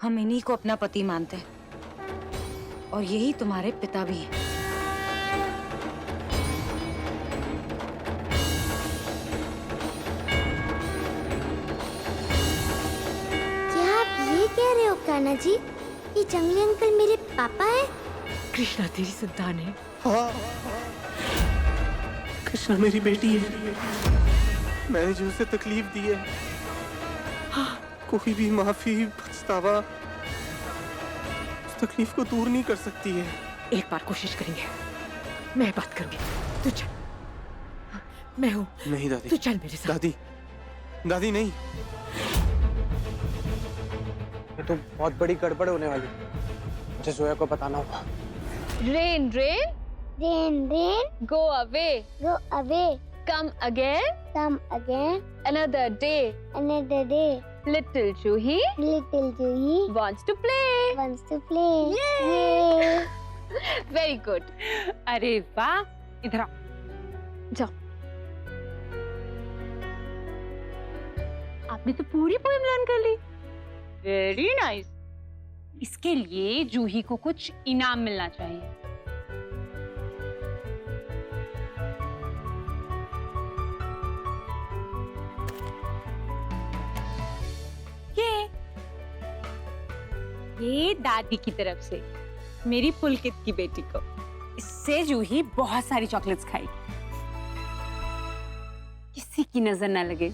हम इन्हीं को अपना पति मानते हैं और यही तुम्हारे पिता भी हैं। क्या आप ये कह रहे हो कान्हा जी कि जंगली अंकल मेरे पापा हैं? कृष्णा तेरी संतान है। हाँ, कृष्णा मेरी बेटी है। मैंने जो उसे तकलीफ दी है, कोई भी माफी पछतावा उस तकलीफ को दूर नहीं कर सकती है। एक बार कोशिश करेंगे, मैं बात करूंगी। तू चल, मैं हूँ। नहीं दादी, तू चल मेरे साथ। दादी, दादी नहीं। ये तो बहुत बड़ी गड़बड़ होने वाली है। मुझे जोया को बताना होगा। Rain, rain, Rain, rain, go away. go away, Come again, come again, another day. another day. Little Juhi Little Juhi wants to play. wants to play. Yay! Very good. अरे वाह, इधर आ। जाओ। आपने तो पूरी पोएम लर्न कर ली। Very nice. इसके लिए जूही को कुछ इनाम मिलना चाहिए। ये दादी की तरफ से मेरी पुलकित की बेटी को। इससे जूही बहुत सारी चॉकलेट्स खाएगी। किसी की नजर ना लगे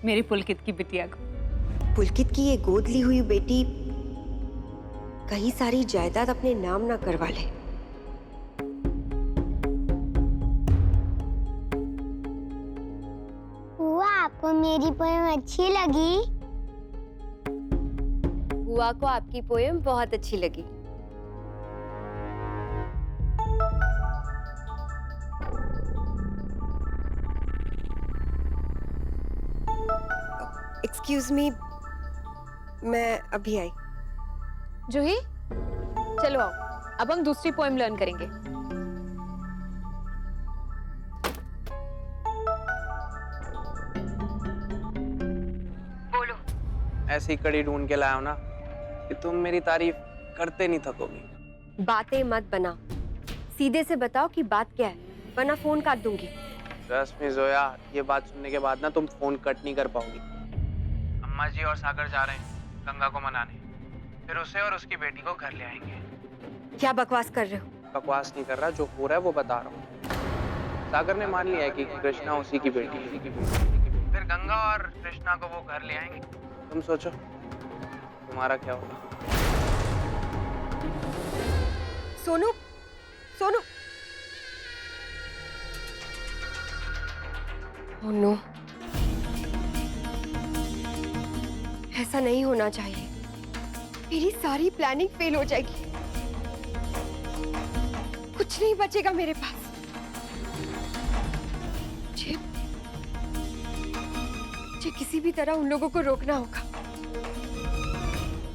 मेरी पुलकित की बिटिया को। पुलकित की ये गोद ली हुई बेटी कहीं सारी जायदाद अपने नाम ना करवा ले। हुआ आपको मेरी पोएम अच्छी लगी? बुआ को आपकी पोएम बहुत अच्छी लगी। एक्सक्यूज मी, मैं अभी आई। जूही, चलो आओ। अब हम दूसरी पोएम लर्न करेंगे। ऐसी कड़ी ढूंढ के लाया हो ना कि तुम मेरी तारीफ करते नहीं थकोगी। बातें मत बना, सीधे से बताओ कि बात क्या है, वरना फोन काट दूंगी। ट्रस्ट मी जोया, ये बात सुनने के बाद ना तुम फोन कट नहीं कर पाओगी। अम्मा जी और सागर जा रहे हैं गंगा को मनाने, फिर उसे और उसकी बेटी को घर ले आएंगे। क्या बकवास कर रहे हो? बकवास नहीं कर रहा, जो हो रहा है वो बता रहा हूँ। सागर ने मान लिया है कि कृष्णा उसी की बेटी है। फिर गंगा और कृष्णा को वो घर ले आएंगे। तुम सोचो तुम्हारा क्या होगा। सोनू, सोनू। ओह नो, ऐसा नहीं होना चाहिए। मेरी सारी प्लानिंग फेल हो जाएगी। कुछ नहीं बचेगा मेरे पास। मुझे किसी भी तरह उन लोगों को रोकना होगा,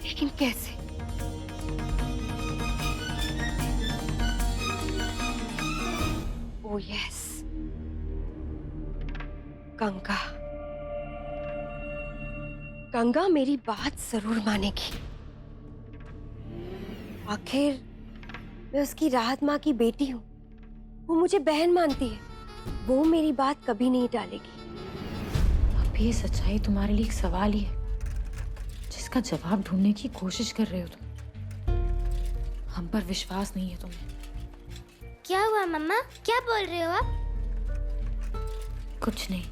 लेकिन कैसे? Oh yes, Ganga. गंगा मेरी बात जरूर मानेगी। आखिर मैं उसकी राहत माँ की बेटी हूँ। वो मुझे बहन मानती है। वो मेरी बात कभी नहीं टालेगी। अब ये सच्चाई तुम्हारे लिए एक सवाल ही है जिसका जवाब ढूंढने की कोशिश कर रहे हो तुम। हम पर विश्वास नहीं है तुम्हें। क्या हुआ मम्मा? क्या बोल रहे हो आप? कुछ नहीं,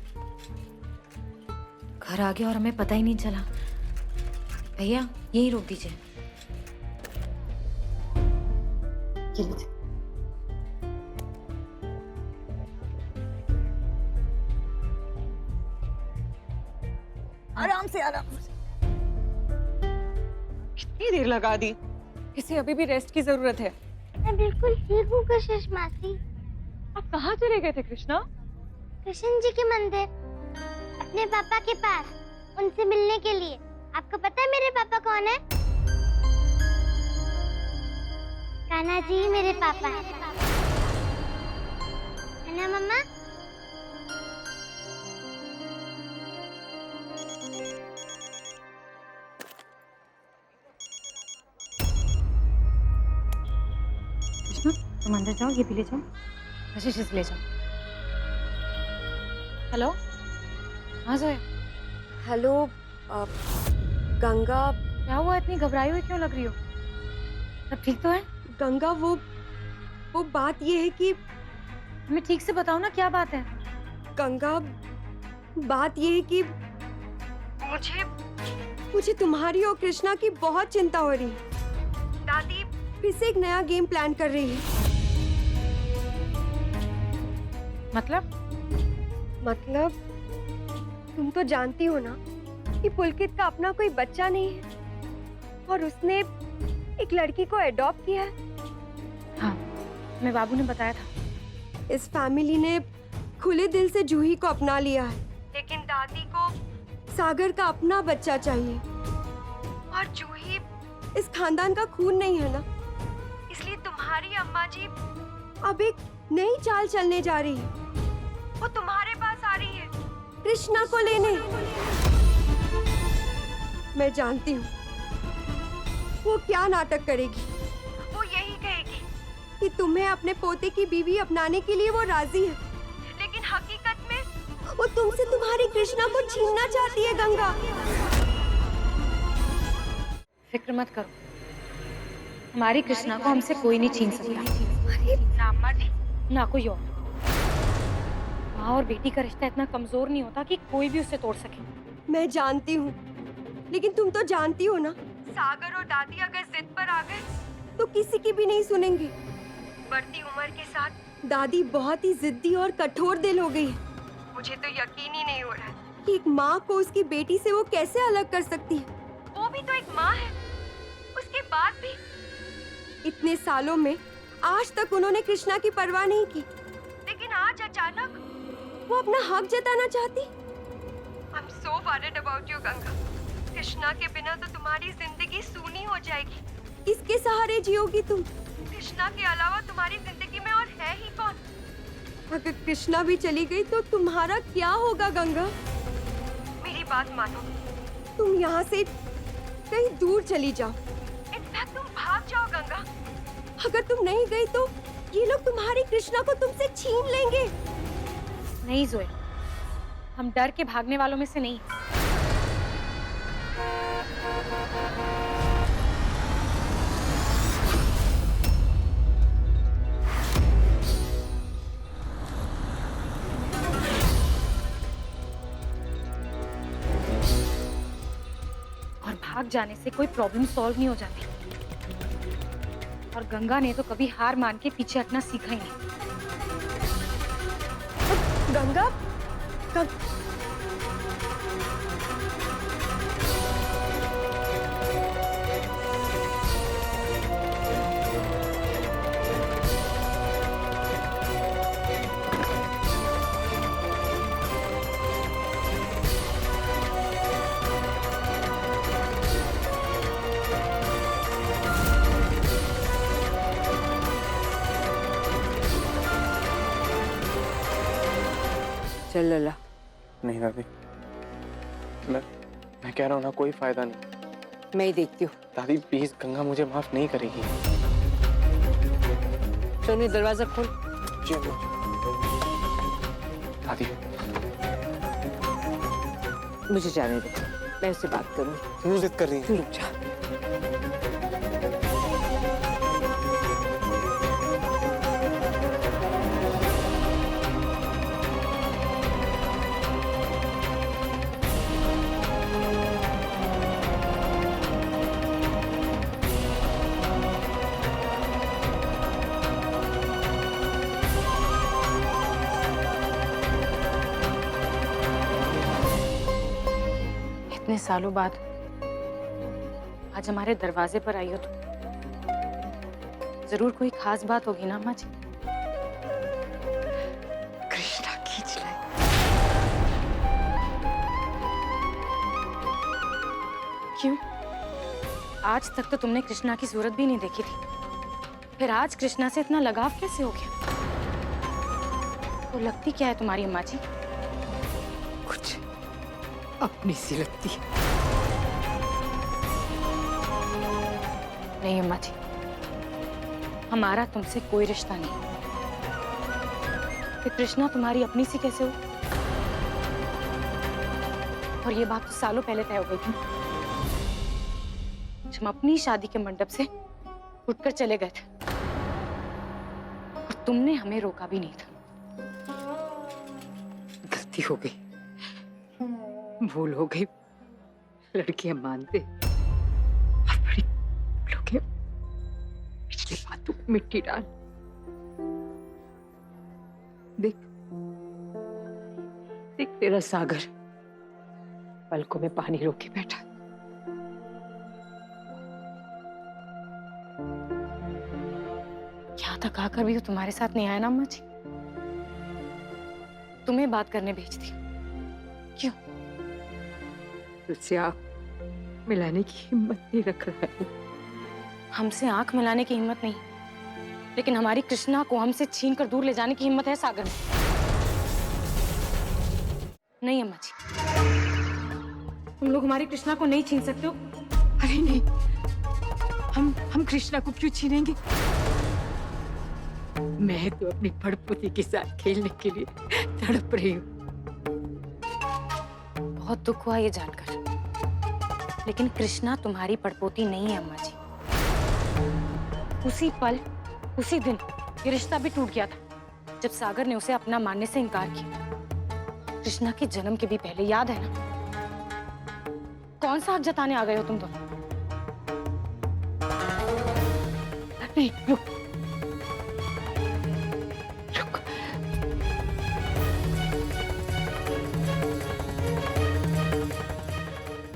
घर आ गया और हमें पता ही नहीं चला। भैया यही रोक दीजिए। आराम से, आराम से। कितनी देर लगा दी? इसे अभी भी रेस्ट की जरूरत है। मैं बिल्कुल ठीक हूँ कशिश मासी। आप कहाँ चले गए थे कृष्णा? कृष्ण जी के मंदिर, अपने पापा के पास, उनसे मिलने के लिए। आपको पता है मेरे पापा कौन है? कान्हा जी मेरे पापा है ना मम्मा? कृष्णा तुम अंदर जाओ, ये भी ले जाओ, आशीष इसे ले जाओ। हेलो, हाँ जोया, हेलो गंगा। क्या हुआ? इतनी घबराई हुई क्यों लग रही हो? सब ठीक तो है? गंगा वो बात ये है कि हमें ठीक से बताओ ना, क्या बात है? गंगा बात ये है कि मुझे तुम्हारी और कृष्णा की बहुत चिंता हो रही है। दादी फिर से एक नया गेम प्लान कर रही है। मतलब तुम तो जानती हो ना कि पुलकित का अपना कोई बच्चा नहीं है और उसने एक लड़की को एडॉप्ट किया है। हाँ, मेरे बाबू ने बताया था। इस फैमिली ने खुले दिल से जूही को अपना लिया है, लेकिन दादी को सागर का अपना बच्चा चाहिए और जूही इस खानदान का खून नहीं है ना, इसलिए तुम्हारी अम्मा जी अब एक नई चाल चलने जा रही है। वो तुम्हारे पास आ रही है कृष्णा को लेने। मैं जानती हूँ वो क्या नाटक करेगी। वो यही कहेगी कि तुम्हें अपने पोते की बीवी अपनाने के लिए वो राजी है, लेकिन हकीकत में वो तुमसे तुम्हारी कृष्णा को छीनना चाहती है। गंगा फिक्र मत करो, हमारी कृष्णा को हमसे कोई नहीं छीन सकता। ना अम्मा जी, ना कोई और। माँ और बेटी का रिश्ता इतना कमजोर नहीं होता कि कोई भी उसे तोड़ सके। मैं जानती हूँ, लेकिन तुम तो जानती हो ना, सागर और दादी अगर जिद पर आ गए तो किसी की भी नहीं सुनेंगी। बढ़ती उम्र के साथ दादी बहुत ही जिद्दी और कठोर दिल हो गई है। मुझे तो यकीन ही नहीं हो रहा है कि एक माँ को उसकी बेटी से वो कैसे अलग कर सकती है। वो भी तो एक माँ है। उसके बाद भी इतने सालों में आज तक उन्होंने कृष्णा की परवाह नहीं की, लेकिन आज अचानक वो अपना हक जताना चाहती। I'm so worried about you, Ganga. Krishna के बिना तो तुम्हारी जिंदगी सूनी हो जाएगी। किसके सहारे जियोगी तुम? कृष्णा के अलावा तुम्हारी जिंदगी में और है ही कौन? अगर कृष्णा भी चली गई तो तुम्हारा क्या होगा गंगा? मेरी बात मानो, तुम यहाँ से कहीं दूर चली जाओ। इनफैक्ट तुम भाग जाओ गंगा। अगर तुम नहीं गई तो ये लोग तुम्हारी कृष्णा को तुमसे छीन लेंगे। नहीं जोया, हम डर के भागने वालों में से नहीं। और भाग जाने से कोई प्रॉब्लम सॉल्व नहीं हो जाती। और गंगा ने तो कभी हार मान के पीछे हटना सीखा ही नहीं। गंगा चल लला। नहीं दादी, मैं कह रहा हूँ ना, कोई फायदा नहीं। मैं ही देखती हूँ। दादी प्लीज, गंगा मुझे माफ नहीं करेगी। सोनी दरवाजा खोल। जी दादी। मुझे जाने दो, मैं उससे बात करूँ। क्यों जिद कर रही है? तू रुक जा। इतने सालों बाद आज हमारे दरवाजे पर आई हो तो जरूर कोई खास बात होगी ना अम्मा जी? कृष्णा खींच लाई। क्यों? आज तक तो तुमने कृष्णा की सूरत भी नहीं देखी थी, फिर आज कृष्णा से इतना लगाव कैसे हो गया? तो लगती क्या है तुम्हारी अम्मा जी? कुछ अपनी सी लगती है। नहीं अम्मा जी, हमारा तुमसे कोई रिश्ता नहीं। फिर कृष्णा तुम्हारी अपनी सी कैसे हो? और ये बात तो सालों पहले तय हो गई थी, जब हम अपनी शादी के मंडप से उठकर चले गए थे और तुमने हमें रोका भी नहीं था। गलती हो गई, भूल हो गई। लड़कियां मानते और बड़ी लोग पिछली बातों में मिट्टी डाल। देख देख तेरा सागर पलकों में पानी रोके बैठा। यहाँ तक आकर भी वो तुम्हारे साथ नहीं आया ना अम्मा जी? तुम्हें बात करने भेज दी। क्यों? तुझसे आंख मिलाने की हिम्मत नहीं रख रहा है। हमसे आंख मिलाने की हिम्मत नहीं, लेकिन हमारी कृष्णा को हमसे छीन कर दूर ले जाने की हिम्मत है सागर में। नहीं अम्मा जी, तुम लोग हमारी कृष्णा को नहीं छीन सकते हो। अरे नहीं, हम कृष्णा को क्यों छीनेंगे? मैं तो अपनी बड़पोती के साथ खेलने के लिए तड़प रही हूँ। बहुत दुख हुआ ये जानकर, लेकिन कृष्णा तुम्हारी पड़पोती नहीं है अम्मा जी। उसी पल, उसी दिन ये रिश्ता भी टूट गया था जब सागर ने उसे अपना मानने से इनकार किया। कृष्णा के जन्म के भी पहले, याद है ना? कौन सा हक जताने आ गए हो तुम दोनों? नहीं, रुक रुक।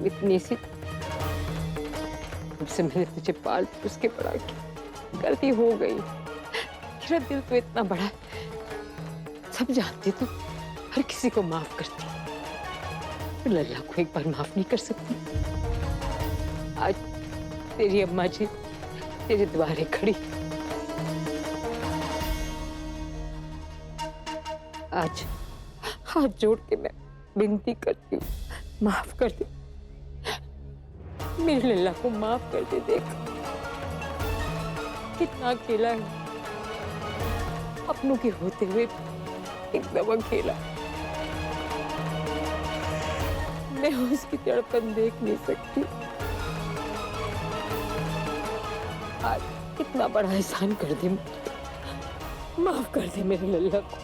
इतनी सी तुमसे मैंने तुझे पाल पोस के बड़ा किया, गलती हो गई। मेरा दिल तो इतना बड़ा है, सब जानती तो हर किसी को माफ करती, तो लल्ला को एक बार माफ नहीं कर सकती। आज तेरी अम्मा जी तेरे द्वारे खड़ी, आज हाथ जोड़ के मैं विनती करती हूँ, माफ कर दे मेरे लल्ला को, माफ कर दे। देख कितना अकेला है, अपनों के होते हुए एकदम अकेला। मैं उसकी तड़पन देख नहीं सकती। आज कितना बड़ा एहसान कर दे, माफ कर दे मेरे लल्ला को।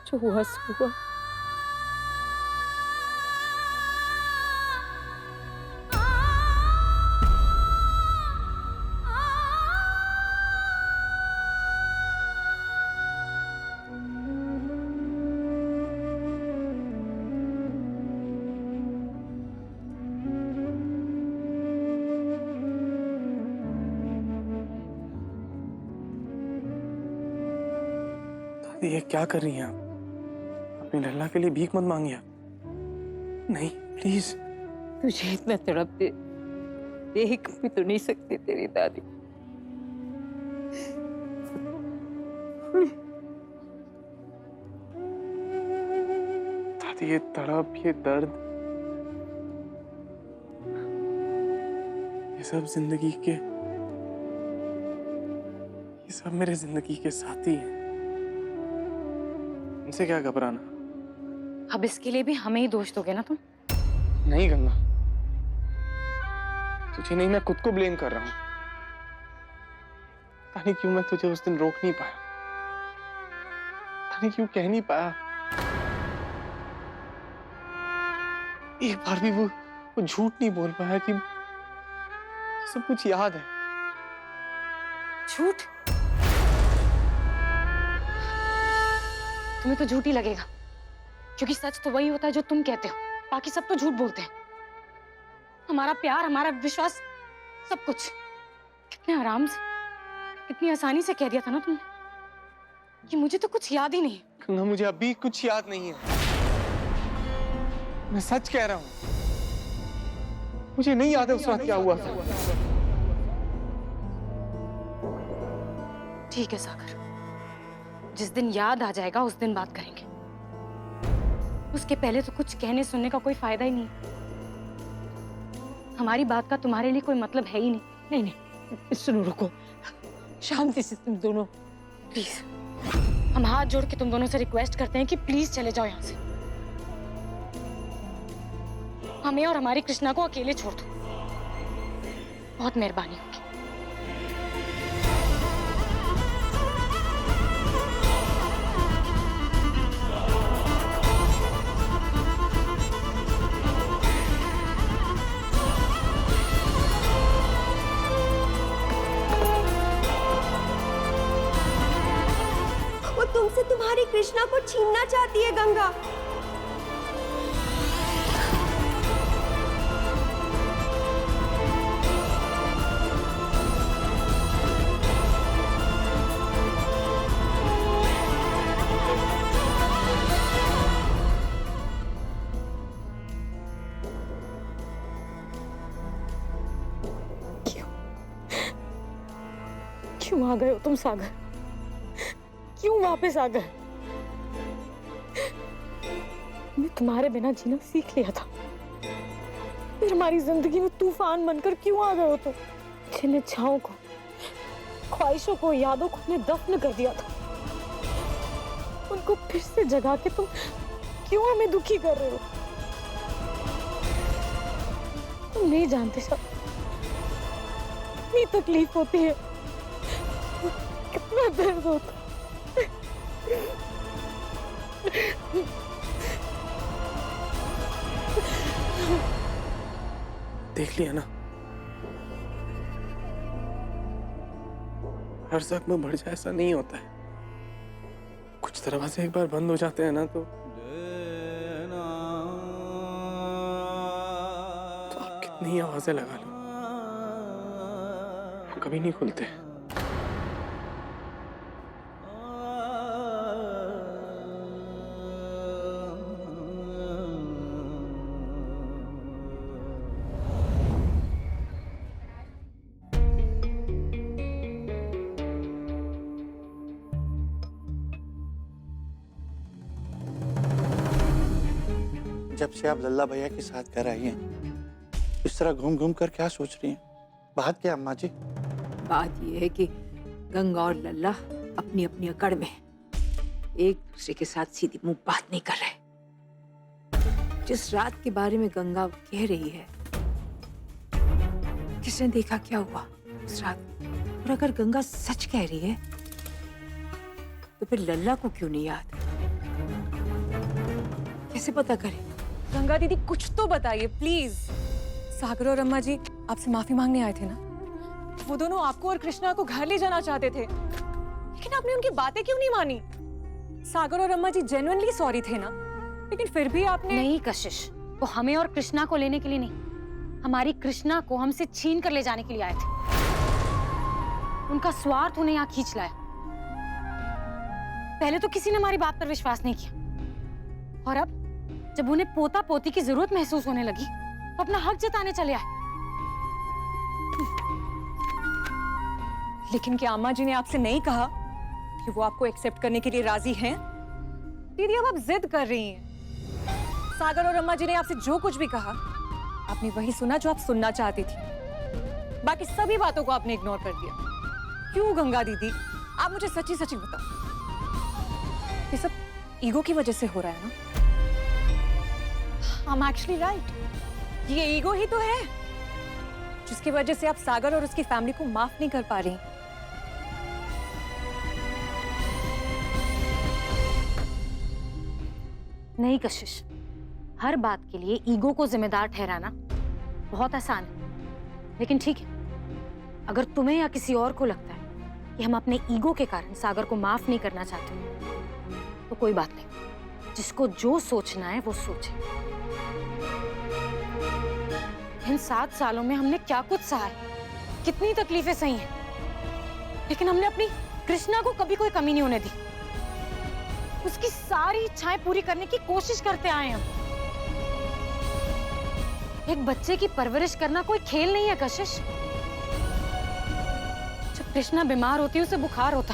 जो हुआ सो हुआ। ये क्या कर रही हैं आप? अपनी लल्ला के लिए भीख मत मांगिए। नहीं प्लीज। तुझे इतना तड़पते देख भी तो नहीं सकती तेरी दादी। दादी, ये तड़प, ये दर्द, ये सब जिंदगी के, ये सब मेरे जिंदगी के साथी हैं। इनसे क्या घबराना? अब इसके लिए भी हमें ही दोष दोगे ना तुम? नहीं गंगा, तुझे नहीं, मैं खुद को ब्लेम कर रहा हूं। पता नहीं क्यों मैं तुझे उस दिन रोक नहीं पाया, पता नहीं क्यों कह नहीं पाया। एक बार भी वो झूठ नहीं बोल पाया कि सब कुछ याद है। झूठ? तुम्हें तो झूठ ही लगेगा, क्योंकि सच तो वही होता है जो तुम कहते हो, बाकी सब तो झूठ बोलते हैं। हमारा प्यार, हमारा विश्वास, सब कुछ कितने आराम से, कितनी आसानी से कह दिया था ना तुमने कि मुझे तो कुछ याद ही नहीं। गंगा, मुझे अभी कुछ याद नहीं है, मैं सच कह रहा हूं। मुझे नहीं याद है उस रात क्या हुआ था। ठीक है सागर, जिस दिन याद आ जाएगा उस दिन बात करेंगे। उसके पहले तो कुछ कहने सुनने का कोई फायदा ही नहीं है। हमारी बात का तुम्हारे लिए कोई मतलब है ही नहीं। नहीं नहीं, सुनो, रुको, शांति से तुम दोनों, प्लीज, हम हाथ जोड़ के तुम दोनों से रिक्वेस्ट करते हैं कि प्लीज चले जाओ यहाँ से। हमें और हमारी कृष्णा को अकेले छोड़ दो, बहुत मेहरबानी होगी। वो तुमसे तुम्हारी कृष्णा को छीनना चाहती है गंगा। क्यों आ गए हो तुम सागर? क्यों वापस आ गए? मैं तुम्हारे बिना जीना सीख लिया था, फिर हमारी जिंदगी में तूफान बनकर क्यों आ गए हो तुम? जिन इच्छाओं को, ख्वाहिशों को, यादों को हमने दफन कर दिया था, उनको फिर से जगा के तुम क्यों हमें दुखी कर रहे हो? तुम नहीं जानते सब, इतनी तकलीफ होती है, कितना दर्द होता है। देख लिया ना, हर जख्म बढ़ जाए ऐसा नहीं होता है। कुछ दरवाजे एक बार बंद हो जाते हैं ना तो आप कितनी आवाजें लगा लो, वो कभी नहीं खुलते। जब से आप लल्ला भैया के साथ घर आई हैं, इस तरह घूम घूम कर क्या सोच रही हैं? बात क्या अम्मा जी? बात यह है कि गंगा और लल्ला अपनी अपनी अकड़ में एक दूसरे के साथ सीधी मुंह बात नहीं कर रहे। जिस रात के बारे में गंगा कह रही है, किसने देखा क्या हुआ उस रात? और अगर गंगा सच कह रही है तो फिर लल्ला को क्यों नहीं याद? कैसे पता करे? गंगा दीदी कुछ तो बताइए प्लीज। सागर और अम्मा जी आपसे माफी मांगने आए थे ना? वो दोनों आपको और कृष्णा को घर ले जाना चाहते थे, लेकिन आपने उनकी बातें क्यों नहीं मानी? सागर और अम्मा जी जेन्युइनली सॉरी थे ना, लेकिन फिर भी आपने नहीं कशिश, वो हमें और कृष्णा को लेने के लिए नहीं, हमारी कृष्णा को हमसे छीन कर ले जाने के लिए आए थे। उनका स्वार्थ उन्हें यहाँ खींच लाया। पहले तो किसी ने हमारी बात पर विश्वास नहीं किया, और अब जब उन्हें पोता पोती की जरूरत महसूस होने लगी तो अपना हक जताने चले आए। लेकिन क्या अम्मा जी ने आपसे नहीं कहा कि वो आपको एक्सेप्ट करने के लिए राजी हैं? दीदी अब आप जिद कर रही हैं। सागर और अम्मा जी ने आपसे जो कुछ भी कहा, आपने वही सुना जो आप सुनना चाहती थी। बाकी सभी बातों को आपने इग्नोर कर दिया। क्यों गंगा दीदी? आप मुझे सच्ची सच्ची बताओ, ये सब ईगो की वजह से हो रहा है ना? I'm actually right. ये ईगो ही तो है जिसकी वजह से आप सागर और उसकी फैमिली को माफ नहीं कर पा रही। नहीं कशिश, हर बात के लिए ईगो को जिम्मेदार ठहराना बहुत आसान है, लेकिन ठीक है, अगर तुम्हें या किसी और को लगता है कि हम अपने ईगो के कारण सागर को माफ नहीं करना चाहते तो कोई बात नहीं, जिसको जो सोचना है वो सोचे। इन 7 सालों में हमने क्या कुछ सहा है, कितनी तकलीफें सही हैं, लेकिन हमने अपनी कृष्णा को कभी कोई कमी नहीं होने दी। उसकी सारी इच्छाएं पूरी करने की कोशिश करते आए हम। एक बच्चे की परवरिश करना कोई खेल नहीं है कशिश। जब कृष्णा बीमार होती, उसे बुखार होता,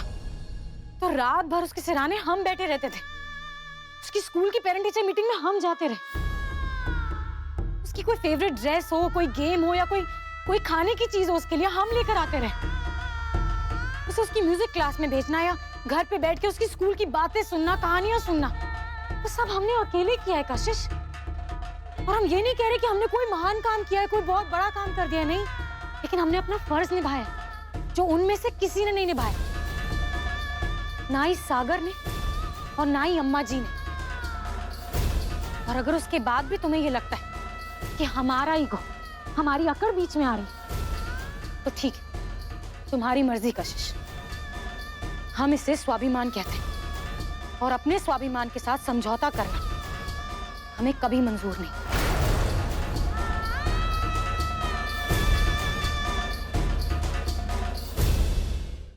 तो रात भर उसके सिरहाने हम बैठे रहते थे। उसकी स्कूल की पेरेंट टीचर मीटिंग में हम जाते रहे। उसकी कोई फेवरेट ड्रेस हो, कोई गेम हो या कोई खाने की चीज हो, उसके लिए हम लेकर आते रहे। उसे उसकी म्यूजिक क्लास में भेजना या घर पे बैठ के उसकी स्कूल की बातें सुनना, कहानियां सुनना, वो सब हमने अकेले किया है कशिश। और हम ये नहीं कह रहे कि हमने कोई महान काम किया है, कोई बहुत बड़ा काम कर दिया है, नहीं, लेकिन हमने अपना फर्ज निभाया जो उनमें से किसी ने नहीं निभाया, ना ही सागर ने और ना ही अम्मा जी ने। और अगर उसके बाद भी तुम्हें ये लगता है कि हमारा ईगो, हमारी अकड़ बीच में आ रही है, तो ठीक है, तुम्हारी मर्जी कशिश। हम इसे स्वाभिमान कहते हैं और अपने स्वाभिमान के साथ समझौता करना हमें कभी मंजूर नहीं।